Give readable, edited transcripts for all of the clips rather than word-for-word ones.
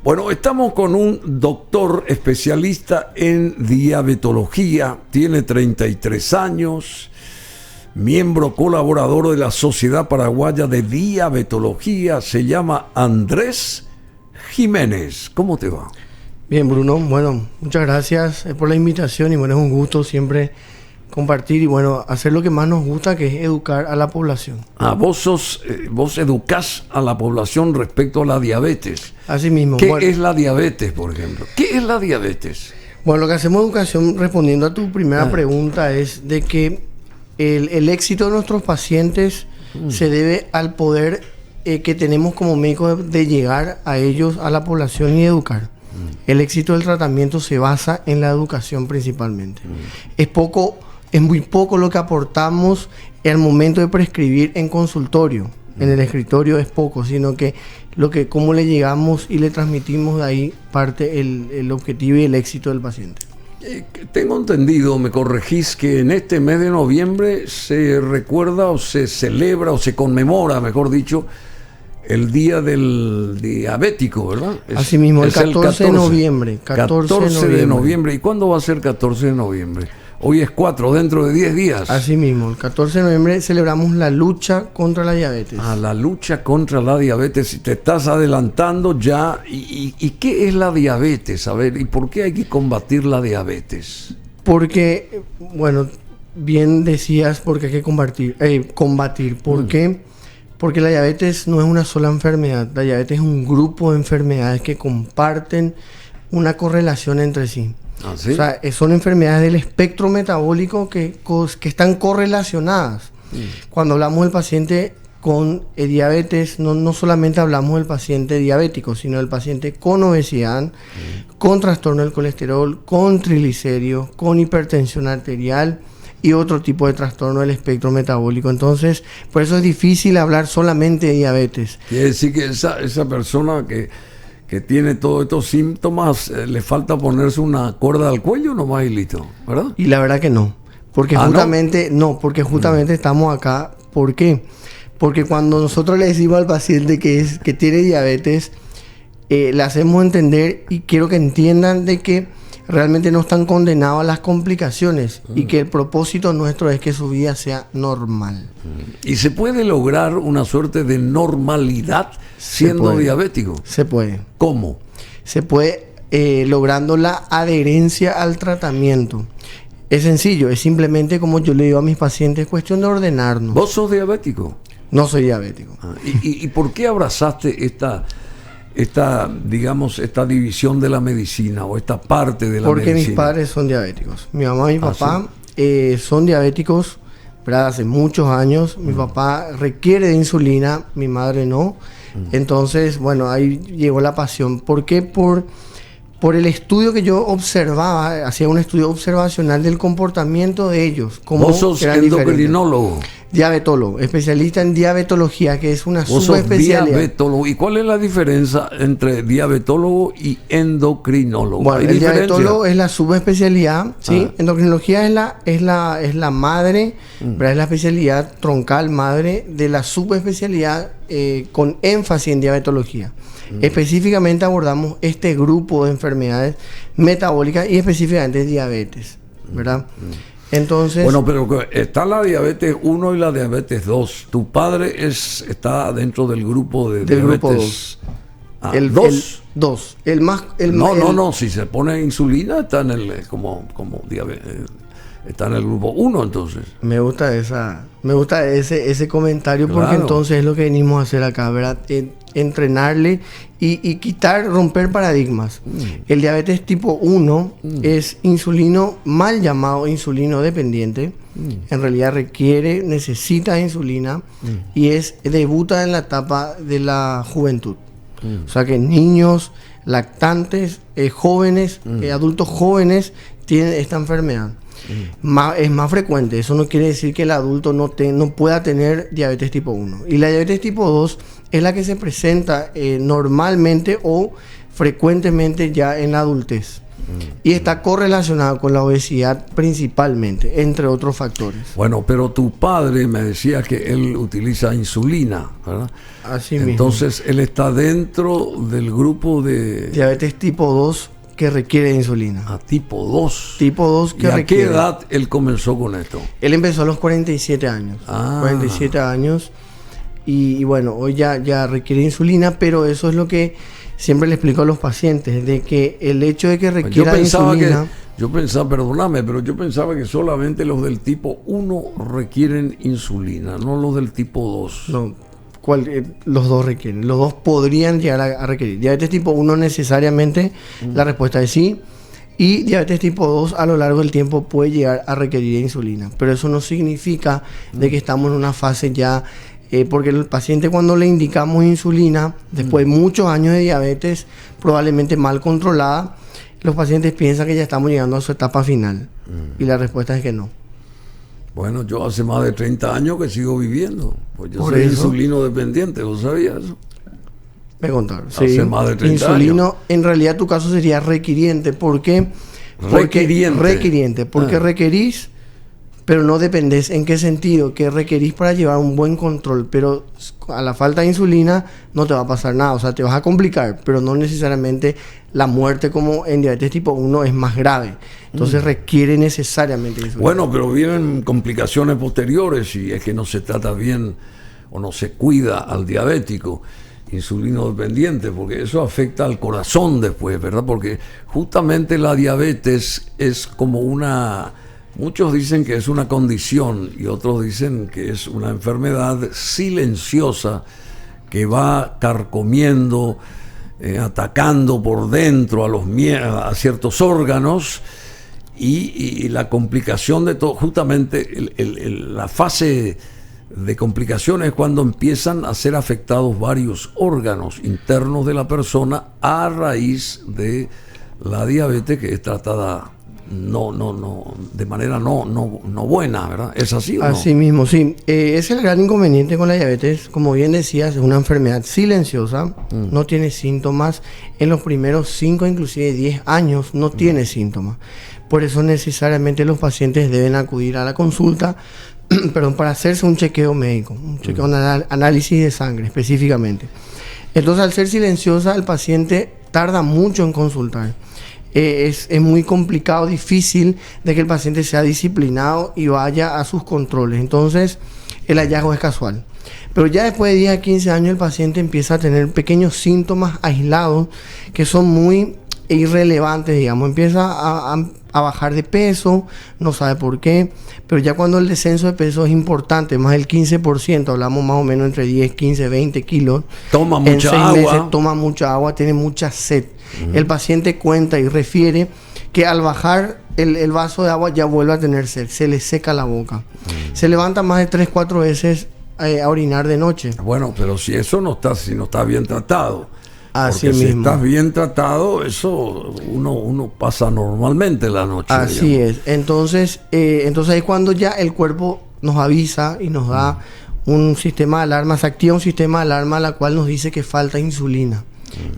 Bueno, estamos con un doctor especialista en diabetología, tiene 33 años, miembro colaborador de la Sociedad Paraguaya de Diabetología, se llama Andrés Jiménez. ¿Cómo te va? Bien, Bruno, bueno, muchas gracias por la invitación y bueno, es un gusto siempre compartir y bueno, hacer lo que más nos gusta, que es educar a la población. Vos educás a la población respecto a la diabetes. Así mismo. ¿Qué es la diabetes, por ejemplo? ¿Qué es la diabetes? Bueno, lo que hacemos en educación, respondiendo a tu primera pregunta, es de que el éxito de nuestros pacientes se debe al poder que tenemos como médicos de llegar a ellos, a la población y educar. El éxito del tratamiento se basa en la educación principalmente. Es muy poco lo que aportamos al momento de prescribir en consultorio. En el escritorio es poco, sino que cómo le llegamos y le transmitimos, de ahí parte el objetivo y el éxito del paciente. Tengo entendido, me corregís, que en este mes de noviembre se recuerda o se celebra o se conmemora, mejor dicho, el Día del Diabético, ¿verdad? Así mismo, el 14 de noviembre. 14 de noviembre. ¿Y cuándo va a ser 14 de noviembre? Hoy es 4, dentro de 10 días. Así mismo, el 14 de noviembre celebramos la lucha contra la diabetes. La lucha contra la diabetes. Te estás adelantando ya. ¿Y qué es la diabetes? A ver, ¿y por qué hay que combatir la diabetes? Porque, bueno, bien decías, porque hay que combatir. ¿Por qué? Porque la diabetes no es una sola enfermedad. La diabetes es un grupo de enfermedades que comparten una correlación entre sí. ¿Ah, sí? O sea, son enfermedades del espectro metabólico que están correlacionadas. Cuando hablamos del paciente con diabetes, no solamente hablamos del paciente diabético, sino del paciente con obesidad, con trastorno del colesterol, con triglicéridos, con hipertensión arterial y otro tipo de trastorno del espectro metabólico. Entonces, por eso es difícil hablar solamente de diabetes. Quiere decir que esa persona que tiene todos estos síntomas, le falta ponerse una cuerda al cuello nomás y listo, ¿verdad? Y la verdad que no, porque justamente estamos acá. ¿Por qué? Porque cuando nosotros le decimos al paciente que tiene diabetes, le hacemos entender, y quiero que entiendan de que realmente no están condenados a las complicaciones y que el propósito nuestro es que su vida sea normal. ¿Y se puede lograr una suerte de normalidad siendo diabético? Se puede. ¿Cómo? Se puede logrando la adherencia al tratamiento. Es sencillo, es simplemente como yo le digo a mis pacientes, es cuestión de ordenarnos. ¿Vos sos diabético? No soy diabético. ¿Y por qué abrazaste esta división de la medicina o esta parte de la medicina? Porque mis padres son diabéticos. Mi mamá y mi papá son diabéticos, ¿verdad? Hace muchos años. Mi papá requiere de insulina, mi madre no. Entonces, bueno, ahí llegó la pasión. ¿Por qué? Por el estudio que yo observaba, hacía un estudio observacional del comportamiento de ellos. ¿Vos sos endocrinólogo? Diabetólogo, especialista en diabetología, que es una subespecialidad. Diabetólogo. ¿Y cuál es la diferencia entre diabetólogo y endocrinólogo? Bueno, el diabetólogo es la subespecialidad, ¿sí? Endocrinología es la madre, ¿verdad? Es la especialidad troncal madre de la subespecialidad con énfasis en diabetología. Específicamente abordamos este grupo de enfermedades metabólicas y específicamente diabetes, ¿verdad? Entonces, bueno, pero está la diabetes 1 y la diabetes 2. Tu padre está dentro del grupo de diabetes. Grupo 2. El 2. El 2. No, si se pone insulina está en el como diabetes. Está en el grupo 1, entonces. Me gusta ese comentario, claro. Porque entonces es lo que venimos a hacer acá, ¿verdad? Entrenarle y romper paradigmas. El diabetes tipo 1 es mal llamado insulino dependiente. En realidad necesita insulina y debuta en la etapa de la juventud. O sea que niños, lactantes, jóvenes, adultos jóvenes tienen esta enfermedad. Es más frecuente. Eso no quiere decir que el adulto no pueda tener diabetes tipo 1. Y la diabetes tipo 2 es la que se presenta normalmente o frecuentemente ya en la adultez. Y está correlacionado con la obesidad principalmente, entre otros factores. Bueno, pero tu padre me decía que él utiliza insulina, ¿verdad? Así mismo. Entonces, él está dentro del grupo de... Diabetes tipo 2 que requiere insulina. A tipo 2. Tipo 2 que ¿Y a requiere. qué edad él comenzó con esto? Él empezó a los 47 años. 47 años. Y bueno, hoy ya requiere insulina, pero eso es lo que siempre le explico a los pacientes, de que el hecho de que requiera insulina... Yo pensaba, perdóname, pero yo pensaba que solamente los del tipo 1 requieren insulina, no los del tipo 2. No, los dos requieren. Los dos podrían llegar a requerir. Diabetes tipo 1 necesariamente, la respuesta es sí. Y diabetes tipo 2 a lo largo del tiempo puede llegar a requerir insulina. Pero eso no significa de que estamos en una fase ya... porque el paciente, cuando le indicamos insulina, después de muchos años de diabetes, probablemente mal controlada, los pacientes piensan que ya estamos llegando a su etapa final. Y la respuesta es que no. Bueno, yo hace más de 30 años que sigo viviendo. Pues yo Por soy eso, insulino dependiente, ¿vos sabías eso? Me contaron. Hace Sí, más de 30 insulino, años. en realidad tu caso sería requiriente. ¿Por qué? Requiriente. Porque requerís, pero no dependés. ¿En qué sentido? Que requerís para llevar un buen control, pero a la falta de insulina no te va a pasar nada. O sea, te vas a complicar, pero no necesariamente la muerte, como en diabetes tipo 1, es más grave. Entonces requiere necesariamente insulina. Bueno, pero vienen complicaciones posteriores si es que no se trata bien o no se cuida al diabético insulino dependiente, porque eso afecta al corazón después, ¿verdad? Porque justamente la diabetes es como una... Muchos dicen que es una condición y otros dicen que es una enfermedad silenciosa que va carcomiendo, atacando por dentro a ciertos órganos y la complicación de todo, justamente la fase de complicaciones es cuando empiezan a ser afectados varios órganos internos de la persona a raíz de la diabetes, que es tratada de manera no buena, ¿verdad? ¿Es así o no? Así mismo, sí. Es el gran inconveniente con la diabetes. Como bien decías, es una enfermedad silenciosa, no tiene síntomas. En los primeros 5, inclusive 10 años, no tiene síntomas. Por eso necesariamente los pacientes deben acudir a la consulta, para hacerse un chequeo médico, un chequeo, un análisis de sangre específicamente. Entonces, al ser silenciosa, el paciente tarda mucho en consultar. Es muy complicado, difícil de que el paciente sea disciplinado y vaya a sus controles. Entonces, el hallazgo es casual. Pero ya después de 10 a 15 años, el paciente empieza a tener pequeños síntomas aislados que son muy irrelevantes, digamos. Empieza a bajar de peso, no sabe por qué, pero ya cuando el descenso de peso es importante, más del 15%, hablamos más o menos entre 10, 15, 20 kilos. Toma mucha agua. Meses, toma mucha agua, tiene mucha sed. El paciente cuenta y refiere que al bajar el vaso de agua ya vuelve a tener sed, se le seca la boca. Se levanta más de 3, 4 veces a orinar de noche. Bueno, pero si eso no está bien tratado. Así porque mismo. Si estás bien tratado, eso uno pasa normalmente la noche. Así digamos. es. Entonces es cuando ya el cuerpo nos avisa y nos da un sistema de alarma, se activa un sistema de alarma la cual nos dice que falta insulina.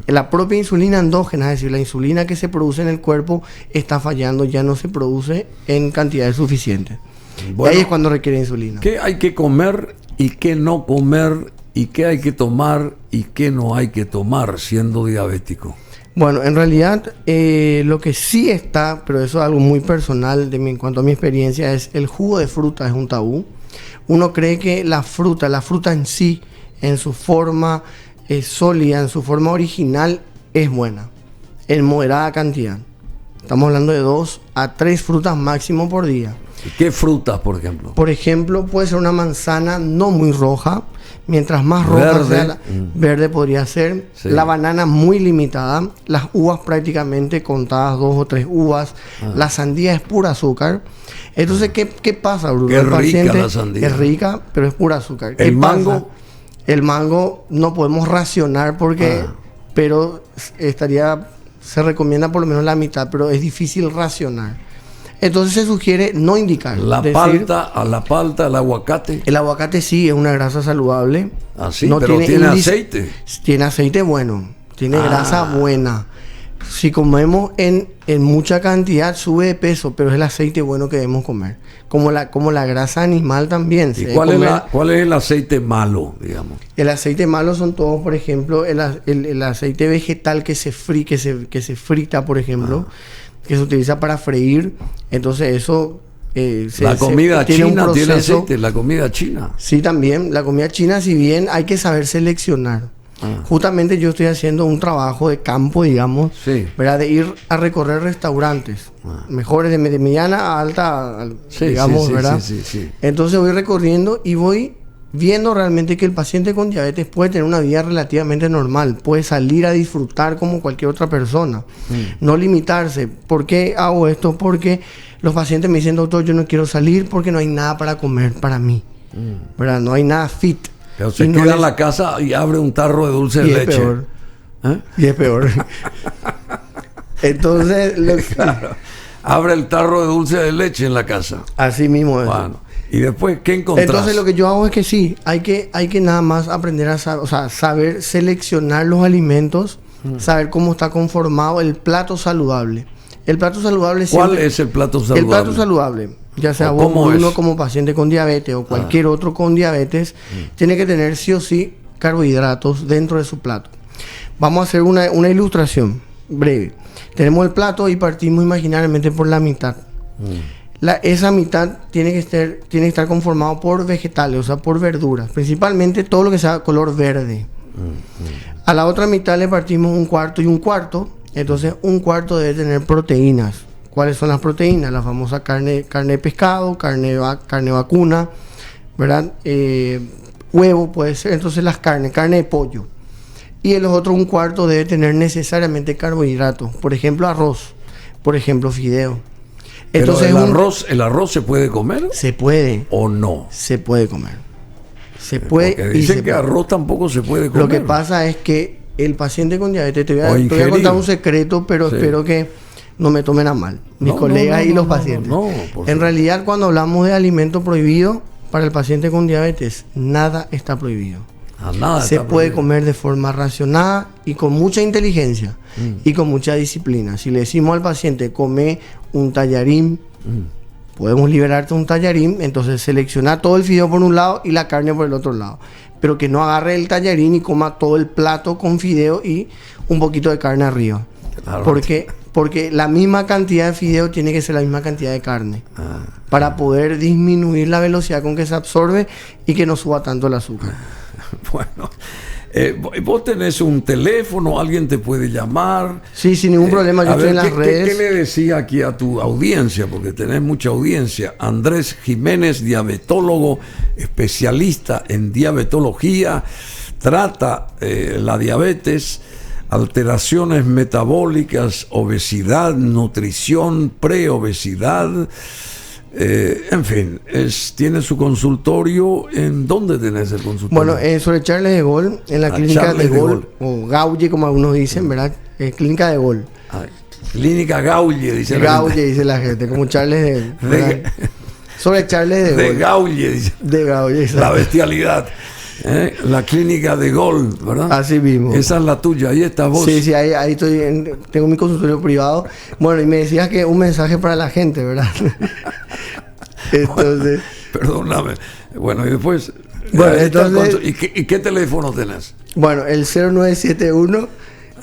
La propia insulina endógena, es decir, la insulina que se produce en el cuerpo está fallando, ya no se produce en cantidades suficientes. Bueno, ahí es cuando requiere insulina. ¿Qué hay que comer y qué no comer? ¿Y qué hay que tomar y qué no hay que tomar siendo diabético? Bueno, en realidad lo que sí está, pero eso es algo muy personal en cuanto a mi experiencia, es el jugo de fruta es un tabú. Uno cree que la fruta en sí, en su forma sólida, en su forma original, es buena, en moderada cantidad. Estamos hablando de 2 a 3 frutas máximo por día. ¿Qué frutas, por ejemplo? Por ejemplo, puede ser una manzana no muy roja. Mientras más roja sea, verde podría ser. Sí. La banana muy limitada. Las uvas prácticamente contadas, 2 o 3 uvas. La sandía es pura azúcar. Entonces, ¿qué pasa, Bruno? Qué rica la sandía. Es rica, pero es pura azúcar. ¿El mango? El mango no podemos racionar porque... Pero se recomienda por lo menos la mitad, pero es difícil racionar. Entonces se sugiere no indicar. La palta, el aguacate. El aguacate sí es una grasa saludable. Ah, sí, no pero tiene aceite. Tiene aceite bueno, tiene grasa buena. Si comemos en mucha cantidad, sube de peso, pero es el aceite bueno que debemos comer. Como la grasa animal también. ¿Y cuál es el aceite malo, digamos? El aceite malo son todos, por ejemplo, el aceite vegetal que se frita, por ejemplo, que se utiliza para freír. Entonces eso... la comida china tiene aceite, la comida china. Sí, también. La comida china, si bien hay que saber seleccionar. Justamente yo estoy haciendo un trabajo de campo, digamos, ¿verdad? De ir a recorrer restaurantes mejores de mediana a alta, digamos, ¿verdad? Sí. Entonces voy recorriendo y voy viendo realmente que el paciente con diabetes puede tener una vida relativamente normal, puede salir a disfrutar como cualquier otra persona, no limitarse. ¿Por qué hago esto? Porque los pacientes me dicen, doctor, yo no quiero salir porque no hay nada para comer para mí, ¿verdad? No hay nada fit. Pero se queda en la casa y abre un tarro de dulce de leche. Peor. Y es peor. Entonces... Claro. Abre el tarro de dulce de leche en la casa. Así mismo es. Bueno, y después, ¿qué encontrás? Entonces lo que yo hago es que sí, hay que nada más aprender a saber seleccionar los alimentos, saber cómo está conformado el plato saludable. El plato saludable siempre... ¿Cuál es el plato saludable? El plato saludable, ya sea uno como paciente con diabetes o cualquier otro con diabetes, tiene que tener sí o sí carbohidratos dentro de su plato. Vamos a hacer una ilustración breve. Tenemos el plato y partimos imaginariamente por la mitad. Esa mitad tiene que estar conformado por vegetales, o sea, por verduras, principalmente todo lo que sea color verde. A la otra mitad le partimos un cuarto y un cuarto. Entonces, un cuarto debe tener proteínas. ¿Cuáles son las proteínas? La famosa carne de pescado, carne vacuna, ¿verdad? Huevo puede ser. Entonces, carne de pollo. Y el otro, un cuarto, debe tener necesariamente carbohidratos. Por ejemplo, arroz. Por ejemplo, fideo. Entonces, ¿Pero el arroz se puede comer? Se puede. ¿O no? Se puede comer. Se puede. Porque dicen que arroz tampoco se puede comer. Lo que pasa es que el paciente con diabetes, te voy a contar un secreto, pero espero que no me tomen a mal, mis colegas y los pacientes. En realidad, cuando hablamos de alimento prohibido, para el paciente con diabetes, nada está prohibido. Se puede comer de forma racionada y con mucha inteligencia y con mucha disciplina. Si le decimos al paciente, come un tallarín, podemos liberarte un tallarín, entonces selecciona todo el fideo por un lado y la carne por el otro lado. Pero que no agarre el tallarín y coma todo el plato con fideo y un poquito de carne arriba. Claro. Porque la misma cantidad de fideo tiene que ser la misma cantidad de carne para poder disminuir la velocidad con que se absorbe y que no suba tanto el azúcar. Bueno, vos tenés un teléfono, alguien te puede llamar. Sí, sin ningún problema, yo estoy en las redes. ¿Qué le decía aquí a tu audiencia? Porque tenés mucha audiencia. Andrés Jiménez, diabetólogo, especialista en diabetología, trata la diabetes, alteraciones metabólicas, obesidad, nutrición, preobesidad. En fin, tiene su consultorio. ¿En dónde tenés el consultorio? Bueno, sobre Charles de Gaulle, en la clínica de Gaulle, o Gaulle, como algunos dicen, ¿verdad? Clínica de Gaulle. Clínica Gaulle, dice la gente. Gaulle, dice la gente, como Charles de sobre Charles de Gaulle. De Gaulle, dice. De Gaulle, exacto. La bestialidad. La clínica de Gaulle, ¿verdad? Así mismo. Esa es la tuya, ahí estás vos. Sí, ahí estoy, tengo mi consultorio privado. Bueno, y me decías que un mensaje para la gente, ¿verdad? Entonces... Perdóname. Bueno, y después... Bueno, entonces... ¿Y qué teléfono tenés? Bueno, el 0971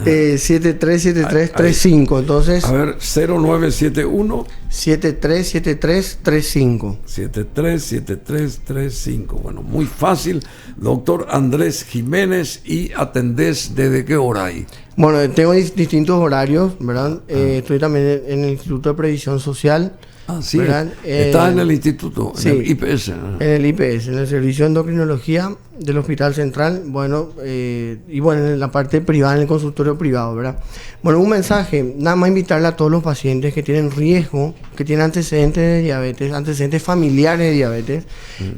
737335. Entonces... A ver, 0971 737335. 737335. Bueno, muy fácil. Doctor Andrés Jiménez. ¿Y atendés desde qué hora ahí? Bueno, tengo distintos horarios, ¿verdad? Estoy también en el Instituto de Previsión Social. Sí. ¿Estás en el instituto? Sí, en el IPS. En el IPS, en el Servicio de Endocrinología del Hospital Central. Bueno, y bueno, en la parte privada, en el consultorio privado, ¿verdad? Bueno, un mensaje, nada más invitarle a todos los pacientes que tienen riesgo, que tienen antecedentes de diabetes, antecedentes familiares de diabetes,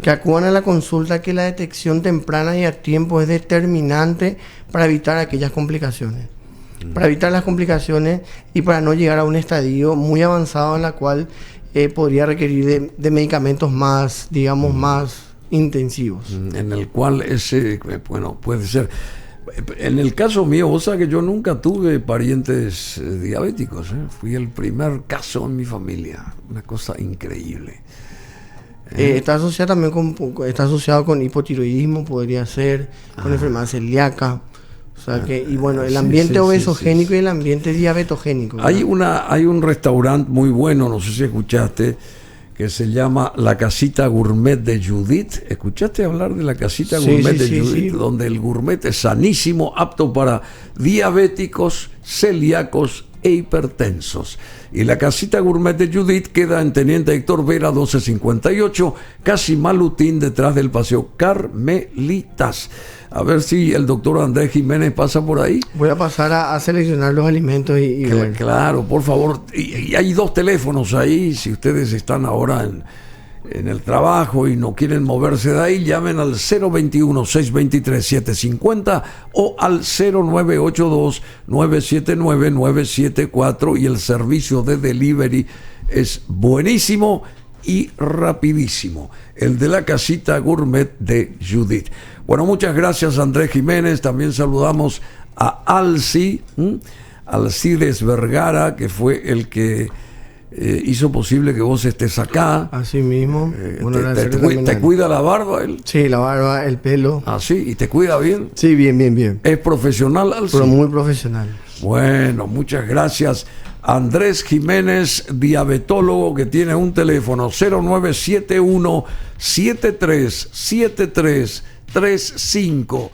que acudan a la consulta, que la detección temprana y a tiempo es determinante para evitar aquellas complicaciones. Para evitar las complicaciones y para no llegar a un estadio muy avanzado en la cual podría requerir de medicamentos más, digamos, más intensivos. En el cual bueno, puede ser. En el caso mío, vos sabés que yo nunca tuve parientes diabéticos, ¿eh? Fui el primer caso en mi familia. Una cosa increíble. Está asociado también está asociado con hipotiroidismo, podría ser, con enfermedad celíaca. O sea que, y bueno, el ambiente obesogénico y el ambiente diabetogénico. Hay un restaurante muy bueno, no sé si escuchaste, que se llama La Casita Gourmet de Judith. ¿Escuchaste hablar de La Casita Gourmet de Judith? Donde el gourmet es sanísimo, apto para diabéticos, celíacos e hipertensos. Y La Casita Gourmet de Judith queda en Teniente Héctor Vera 1258, casi Malutín, detrás del Paseo Carmelitas. A ver si el doctor Andrés Jiménez pasa por ahí. Voy a pasar a seleccionar los alimentos y ver. Claro, por favor. Y hay 2 teléfonos ahí. Si ustedes están ahora en el trabajo y no quieren moverse de ahí, llamen al 021-623-750 o al 0982-979-974, y el servicio de delivery es buenísimo y rapidísimo, el de La Casita Gourmet de Judith. Bueno, muchas gracias, Andrés Jiménez. También saludamos a Alcides Vergara, que fue el que hizo posible que vos estés acá. Así mismo. ¿Te cuida la barba él? Sí, la barba, el pelo. Ah, sí, ¿y te cuida bien? Sí, bien. ¿Es profesional, Alcides? Pero muy profesional. Bueno, muchas gracias. Andrés Jiménez, diabetólogo, que tiene un teléfono 0971-737335.